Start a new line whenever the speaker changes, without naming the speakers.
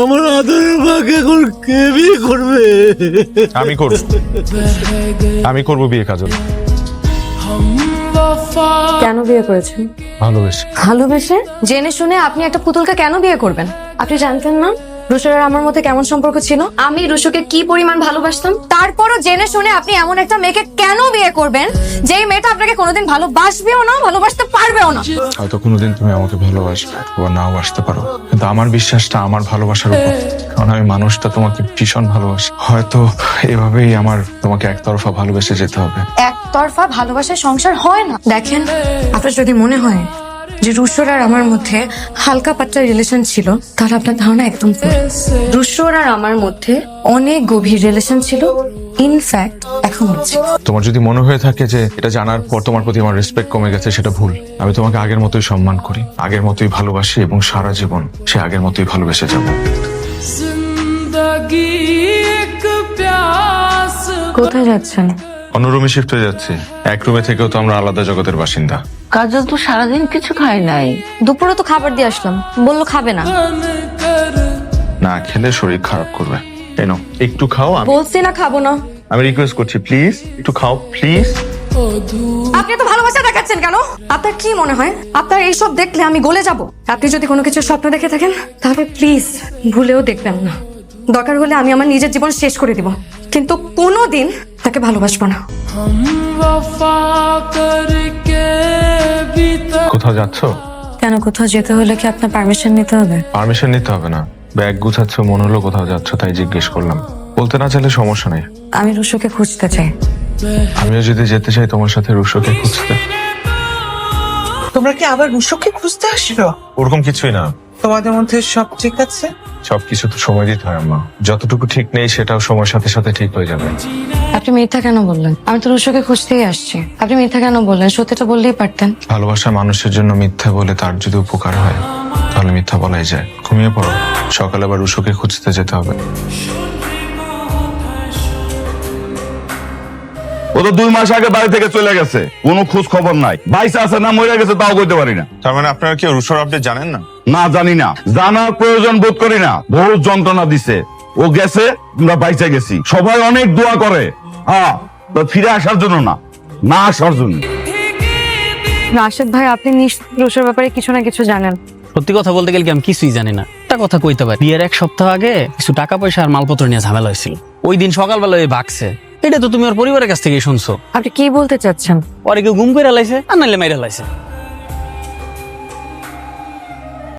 আমার আদরের মাকে এখন কে বিয়ে করবে?
আমি করব বিয়ে কাজল।
কেন বিয়ে করেছেন?
ভালোবেসে।
ভালোবেসে? জেনে শুনে আপনি একটা পুতুলকে কেন বিয়ে করবেন? আপনি জানতেন না রুশোর আর আমার মধ্যে কেমন সম্পর্ক ছিল? আমি রুশোকে কি পরিমাণ ভালোবাসতাম? তারপরও জেনে শুনে আপনি এমন একটা মেয়েকে কেন বিয়ে করবেন যেই মেয়েটা আপনাকে কোনোদিন ভালোবাসবেও না, ভালোবাসতে পারবেও না?
হয়তো কোনোদিন তুমি আমাকে ভালোবাসবে বা নাও বাসতে পারো, কিন্তু আমার বিশ্বাসটা আমার ভালোবাসার উপর, কারণ আমি মানুষটা তোমাকে ভীষণ ভালোবাসি। হয়তো এভাবেই আমার তোমাকে একতরফা ভালোবেসে যেতে হবে।
একতরফা ভালোবাসার সংসার হয় না। দেখেন, আপনার যদি মনে হয় যে রুশোর আর আমার মধ্যে হালকা পাতলা রিলেশন ছিল, তাহলে আপনার ধারণা একদম ভুল। রুশোর আর আমার মধ্যে অনেক গভীর রিলেশন ছিল, ইনফ্যাক্ট এখন হচ্ছে।
তোমার যদি মনে হয়ে থাকে যে এটা জানার পর তোমার প্রতি আমার রেসপেক্ট কমে গেছে, সেটা ভুল। আমি তোমাকে আগের মতোই সম্মান করি, আগের মতোই ভালোবাসি এবং সারা জীবন সে আগের মতোই ভালোবেসে যাব।
কোথায় যাচ্ছেন?
অন্য রুমে শিফট হয়ে যাচ্ছি। এক রুমে থেকেও তো আমরা আলাদা জগতের বাসিন্দা।
কাজল তো সারাদিন কিছু খায় নাই।
দুপুরে তো খাবার দিয়ে আসলাম, বললো খাবে না।
না খেলে শরীর খারাপ করবে। কেন একটু খাও।
বলছি না খাবো না।
আমি রিকোয়েস্ট করছি, প্লিজ একটু খাও প্লিজ।
আপনি তো ভালোবাসা দেখাচ্ছেন কেন? আপনার কি মনে হয় আপনার এইসব দেখলে আমি গলে যাব? আপনি যদি কোনো কিছু স্বপ্ন দেখে থাকেন তাহলে প্লিজ ভুলেও দেখবেন না। দরকার হলে আমি আমার নিজের জীবন শেষ করে দিব, কিন্তু কোনোদিন তাকে ভালোবাসবো না।
কোথাও যাচ্ছো?
কেন, কোথাও যেতে হলে কি আপনার পারমিশন নিতে হবে?
পারমিশন নিতে হবে না, ব্যাগ গুছাচ্ছ মনে হলো কোথাও যাচ্ছ, তাই জিজ্ঞেস করলাম। বলতে না চাইলে সমস্যা নেই।
আমি রুশোকে খুঁজতে চাই।
আমিও যদি যেতে চাই তোমার সাথে রুশোকে খুঁজতে।
তোমরা কি আবার রুশোকে খুঁজতে আসলো?
ওরকম কিছুই না,
তোমাদের মধ্যে সব ঠিক আছে?
সবকিছু তো সময় দিতে হয় আম্মা। যতটুকু ঠিক নেই সেটাও সময়ের সাথে সাথে ঠিক হয়ে যাবে।
আপনি মিথ্যা কেন বললেন? আমি তো রুশোকে খুঁজতেই আসছি। আপনি মিথ্যা কেন বললেন? সত্যিটা বললেই পারতেন।
ভালোবাসা মানুষের জন্য মিথ্যা বলে তার যদি উপকার হয় তাহলে মিথ্যা বলাই যায়। ঘুমিয়ে পড়ো, সকালে আবার রুশোকে খুঁজতে যেতে হবে।
ও তো 2 মাস আগে বাড়ি থেকে চলে গেছে, কোনো খোঁজ খবর নাই। বাইসে আছে না মরে গেছে তাও কইতে পারি না।
তার মানে আপনারা কি রুশোর আপডেট জানেন না?
না জানি না, জানার প্রয়োজন বোধ করি না। বহু যন্ত্রণা দিছে, ও গেছে আমরা বাইসে গেছি। সবাই অনেক দোয়া করে, হ্যাঁ, তো ফিরে আসার জন্য না, না আসার জন্য।
রাশেদ ভাই, আপনি নিশ্চয়ই রুশোর ব্যাপারে কিছু না কিছু জানেন।
সত্যি কথা বলতে গেলে কি আমি কিছুই জানি না। একটা কথা কইতে পারি, বিয়ের 1 সপ্তাহ আগে কিছু টাকা পয়সা আর মালপত্র নিয়ে ঝামেলা হয়েছিল। ওই দিন সকালবেলা ওই ভাগছে। এটা তো তুমি ওর পরিবারের কাছ থেকে শুনছো।
আপনি কি বলতে চাচ্ছেন?
পরে কেউ গুম করে লাইছে আর নাইলে মাইরা লাইছে।